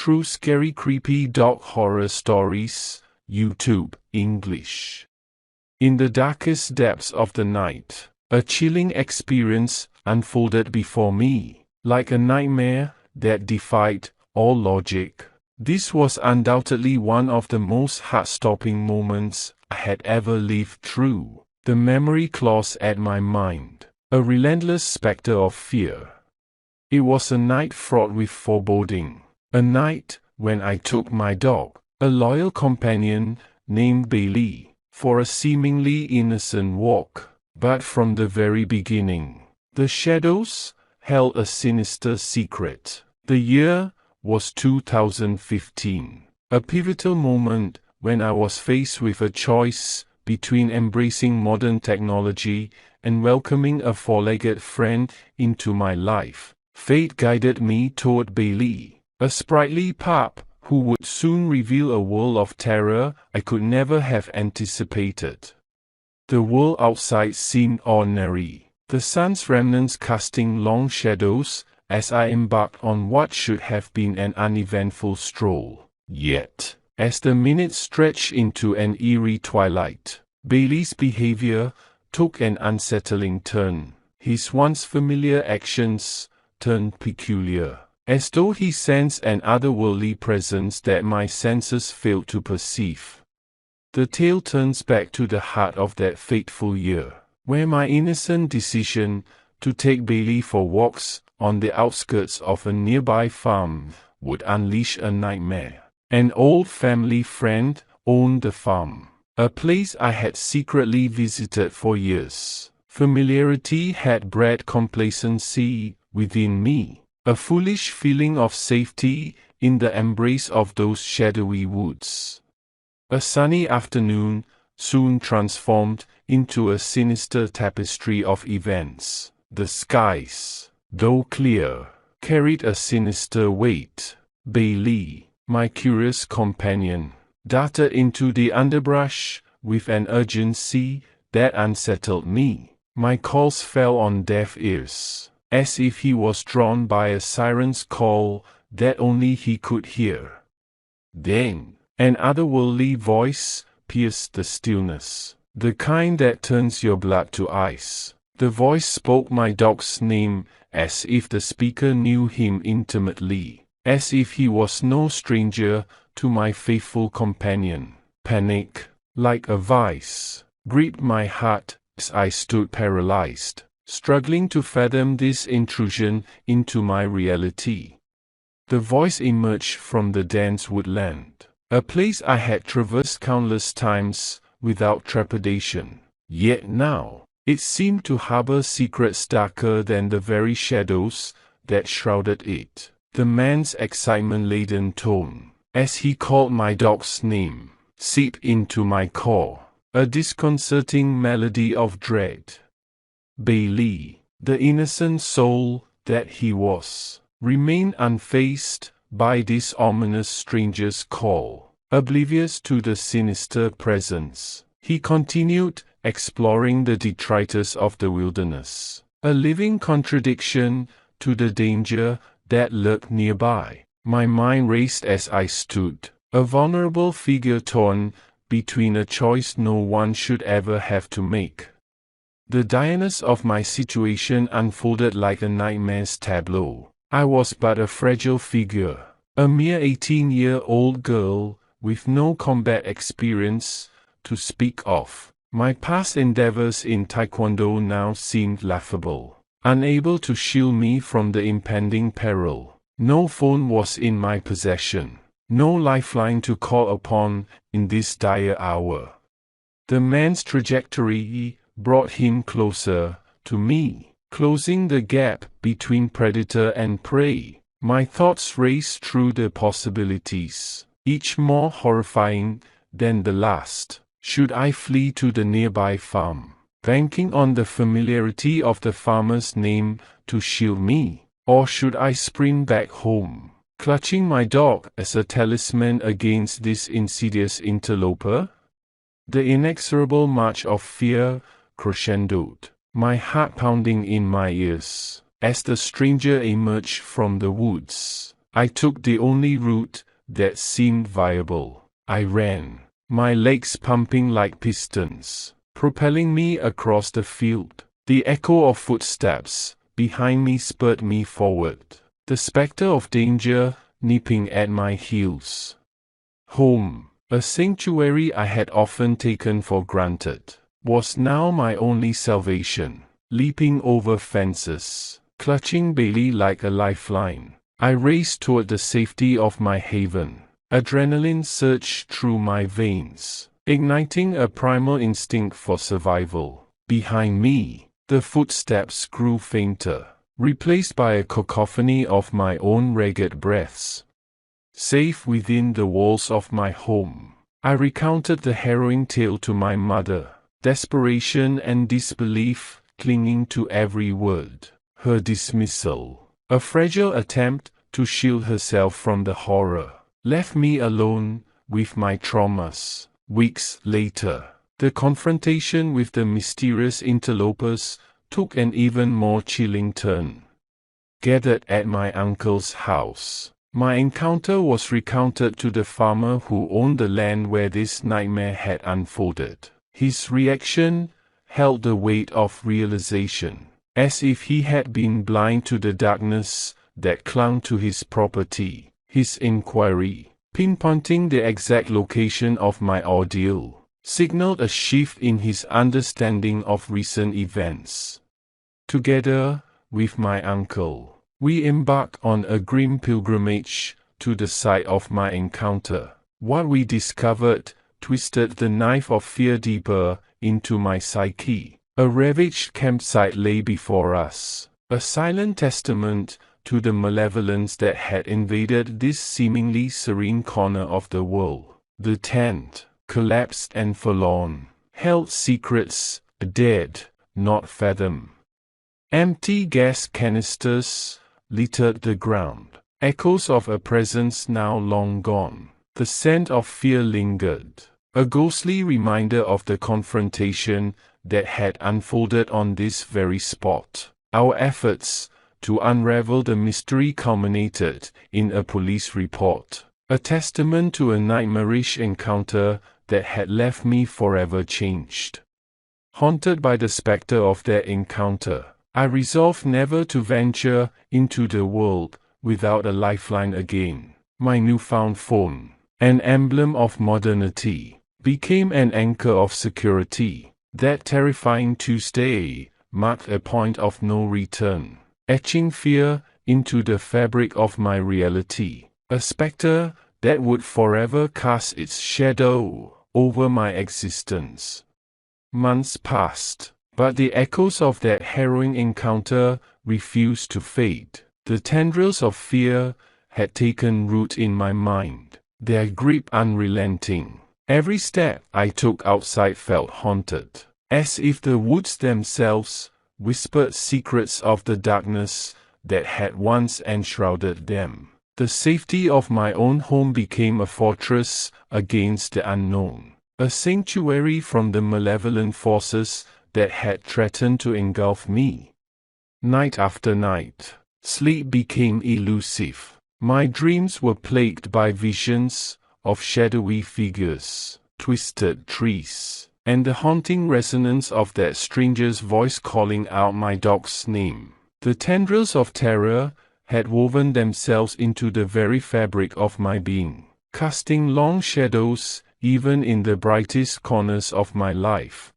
True Scary Creepy Dog Horror Stories, YouTube, English. In the darkest depths of the night, a chilling experience unfolded before me, like a nightmare that defied all logic. This was undoubtedly one of the most heart-stopping moments I had ever lived through. The memory claws at my mind, a relentless specter of fear. It was a night fraught with foreboding, a night when I took my dog, a loyal companion named Bailey, for a seemingly innocent walk. But from the very beginning, the shadows held a sinister secret. The year was 2015, a pivotal moment when I was faced with a choice between embracing modern technology and welcoming a four-legged friend into my life. Fate guided me toward Bailey, a sprightly pup who would soon reveal a world of terror I could never have anticipated. The world outside seemed ordinary, the sun's remnants casting long shadows as I embarked on what should have been an uneventful stroll. Yet, as the minutes stretched into an eerie twilight, Bailey's behavior took an unsettling turn. His once familiar actions turned peculiar, as though he sensed an otherworldly presence that my senses failed to perceive. The tale turns back to the heart of that fateful year, where my innocent decision to take Bailey for walks on the outskirts of a nearby farm would unleash a nightmare. An old family friend owned the farm, a place I had secretly visited for years. Familiarity had bred complacency within me, a foolish feeling of safety in the embrace of those shadowy woods. A sunny afternoon soon transformed into a sinister tapestry of events. The skies, though clear, carried a sinister weight. Bailey, my curious companion, darted into the underbrush with an urgency that unsettled me. My calls fell on deaf ears, as if he was drawn by a siren's call that only he could hear. Then, an otherworldly voice pierced the stillness, the kind that turns your blood to ice. The voice spoke my dog's name as if the speaker knew him intimately, as if he was no stranger to my faithful companion. Panic, like a vice, gripped my heart as I stood paralyzed, struggling to fathom this intrusion into my reality. The voice emerged from the dense woodland, a place I had traversed countless times without trepidation. Yet now, it seemed to harbor secrets darker than the very shadows that shrouded it. The man's excitement-laden tone, as he called my dog's name, seeped into my core, a disconcerting melody of dread. Bailey, the innocent soul that he was, remained unfazed by this ominous stranger's call. Oblivious to the sinister presence, he continued exploring the detritus of the wilderness, a living contradiction to the danger that lurked nearby. My mind raced as I stood, a vulnerable figure torn between a choice no one should ever have to make. The direness of my situation unfolded like a nightmare's tableau. I was but a fragile figure, a mere 18-year-old girl with no combat experience to speak of. My past endeavors in Taekwondo now seemed laughable, unable to shield me from the impending peril. No phone was in my possession, no lifeline to call upon in this dire hour. The man's trajectory brought him closer to me, closing the gap between predator and prey. My thoughts raced through the possibilities, each more horrifying than the last. Should I flee to the nearby farm, banking on the familiarity of the farmer's name to shield me? Or should I sprint back home, clutching my dog as a talisman against this insidious interloper? The inexorable march of fear crescendoed, my heart pounding in my ears, as the stranger emerged from the woods. I took the only route that seemed viable. I ran, my legs pumping like pistons, propelling me across the field. The echo of footsteps behind me spurred me forward, the specter of danger nipping at my heels. Home, a sanctuary I had often taken for granted, was now my only salvation. Leaping over fences, clutching Bailey like a lifeline, I raced toward the safety of my haven. Adrenaline surged through my veins, igniting a primal instinct for survival. Behind me, the footsteps grew fainter, replaced by a cacophony of my own ragged breaths. Safe within the walls of my home, I recounted the harrowing tale to my mother, desperation and disbelief clinging to every word. Her dismissal, a fragile attempt to shield herself from the horror, left me alone with my traumas. Weeks later, the confrontation with the mysterious interlopers took an even more chilling turn. Gathered at my uncle's house, my encounter was recounted to the farmer who owned the land where this nightmare had unfolded. His reaction held the weight of realization, as if he had been blind to the darkness that clung to his property. His inquiry, pinpointing the exact location of my ordeal, signaled a shift in his understanding of recent events. Together with my uncle, we embarked on a grim pilgrimage to the site of my encounter. What we discovered twisted the knife of fear deeper into my psyche. A ravaged campsite lay before us, a silent testament to the malevolence that had invaded this seemingly serene corner of the world. The tent, collapsed and forlorn, held secrets dared not fathom. Empty gas canisters littered the ground, echoes of a presence now long gone. The scent of fear lingered, a ghostly reminder of the confrontation that had unfolded on this very spot. Our efforts to unravel the mystery culminated in a police report, a testament to a nightmarish encounter that had left me forever changed. Haunted by the specter of that encounter, I resolved never to venture into the world without a lifeline again. My newfound phone, an emblem of modernity, became an anchor of security. That terrifying Tuesday marked a point of no return, etching fear into the fabric of my reality, a specter that would forever cast its shadow over my existence. Months passed, but the echoes of that harrowing encounter refused to fade. The tendrils of fear had taken root in my mind, their grip unrelenting. Every step I took outside felt haunted, as if the woods themselves whispered secrets of the darkness that had once enshrouded them. The safety of my own home became a fortress against the unknown, a sanctuary from the malevolent forces that had threatened to engulf me. Night after night, sleep became elusive. My dreams were plagued by visions of shadowy figures, twisted trees, and the haunting resonance of that stranger's voice calling out my dog's name. The tendrils of terror had woven themselves into the very fabric of my being, casting long shadows even in the brightest corners of my life.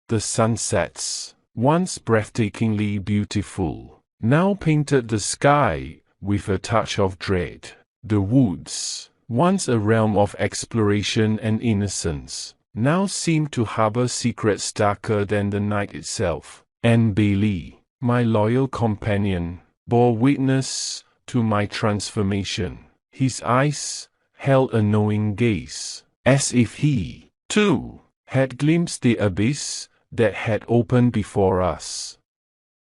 The sunsets, once breathtakingly beautiful, now painted the sky with a touch of dread. The woods, once a realm of exploration and innocence, now seemed to harbor secrets darker than the night itself. And Bailey, my loyal companion, bore witness to my transformation. His eyes held a knowing gaze, as if he, too, had glimpsed the abyss that had opened before us.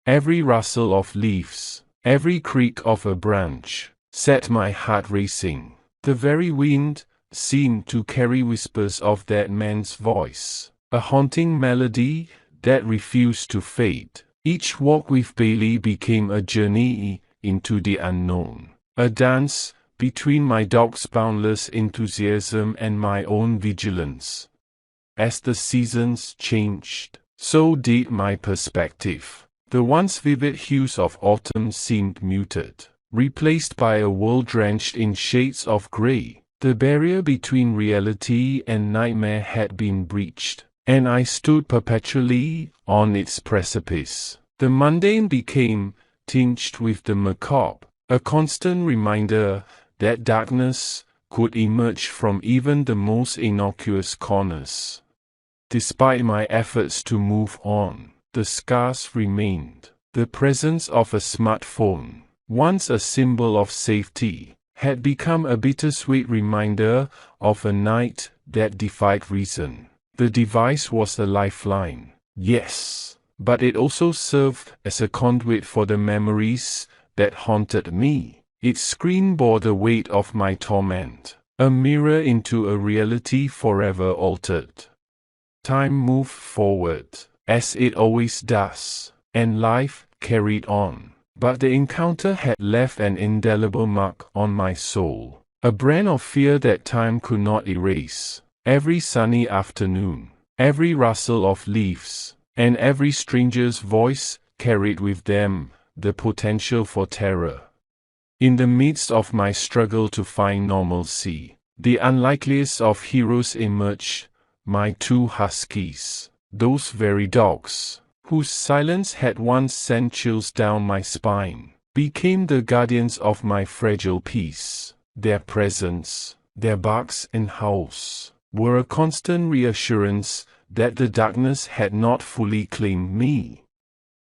Every rustle of leaves, every creak of a branch, set my heart racing. The very wind seemed to carry whispers of that man's voice, a haunting melody that refused to fade. Each walk with Bailey became a journey into the unknown, a dance between my dog's boundless enthusiasm and my own vigilance. As the seasons changed, so did my perspective. The once vivid hues of autumn seemed muted, replaced by a world drenched in shades of grey. The barrier between reality and nightmare had been breached, and I stood perpetually on its precipice. The mundane became tinged with the macabre, a constant reminder that darkness could emerge from even the most innocuous corners. Despite my efforts to move on, the scars remained. The presence of a smartphone, once a symbol of safety, had become a bittersweet reminder of a night that defied reason. The device was a lifeline, yes, but it also served as a conduit for the memories that haunted me. Its screen bore the weight of my torment, a mirror into a reality forever altered. Time moved forward, as it always does, and life carried on. But the encounter had left an indelible mark on my soul, a brand of fear that time could not erase. Every sunny afternoon, every rustle of leaves, and every stranger's voice carried with them the potential for terror. In the midst of my struggle to find normalcy, the unlikeliest of heroes emerged, my two huskies, those very dogs whose silence had once sent chills down my spine, became the guardians of my fragile peace. Their presence, their barks and howls, were a constant reassurance that the darkness had not fully claimed me.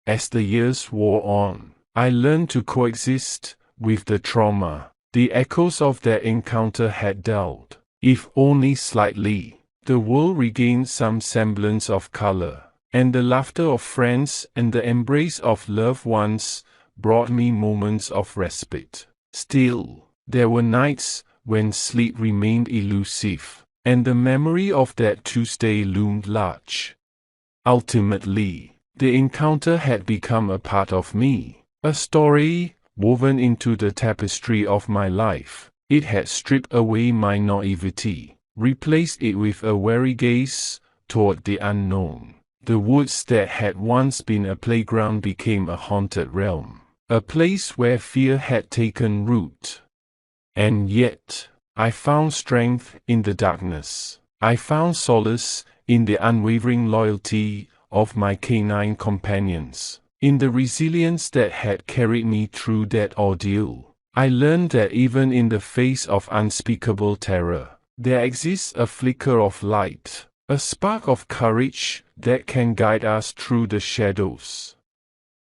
As the years wore on, I learned to coexist with the trauma. The echoes of that encounter had dulled, if only slightly. The world regained some semblance of color, and the laughter of friends and the embrace of loved ones brought me moments of respite. Still, there were nights when sleep remained elusive, and the memory of that Tuesday loomed large. Ultimately, the encounter had become a part of me, a story woven into the tapestry of my life. It had stripped away my naivety, replaced it with a wary gaze toward the unknown. The woods that had once been a playground became a haunted realm, a place where fear had taken root. And yet, I found strength in the darkness. I found solace in the unwavering loyalty of my canine companions, in the resilience that had carried me through that ordeal. I learned that even in the face of unspeakable terror, there exists a flicker of light, a spark of courage that can guide us through the shadows.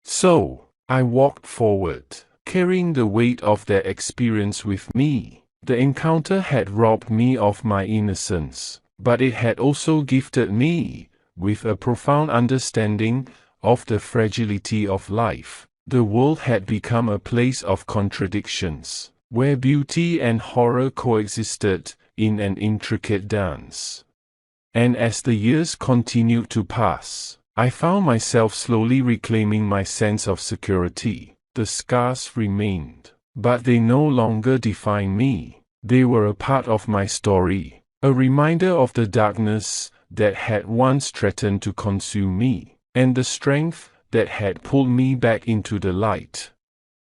So, I walked forward, carrying the weight of that experience with me. The encounter had robbed me of my innocence, but it had also gifted me with a profound understanding of the fragility of life. The world had become a place of contradictions, where beauty and horror coexisted in an intricate dance. And as the years continued to pass, I found myself slowly reclaiming my sense of security. The scars remained, but they no longer defined me. They were a part of my story, a reminder of the darkness that had once threatened to consume me, and the strength that had pulled me back into the light.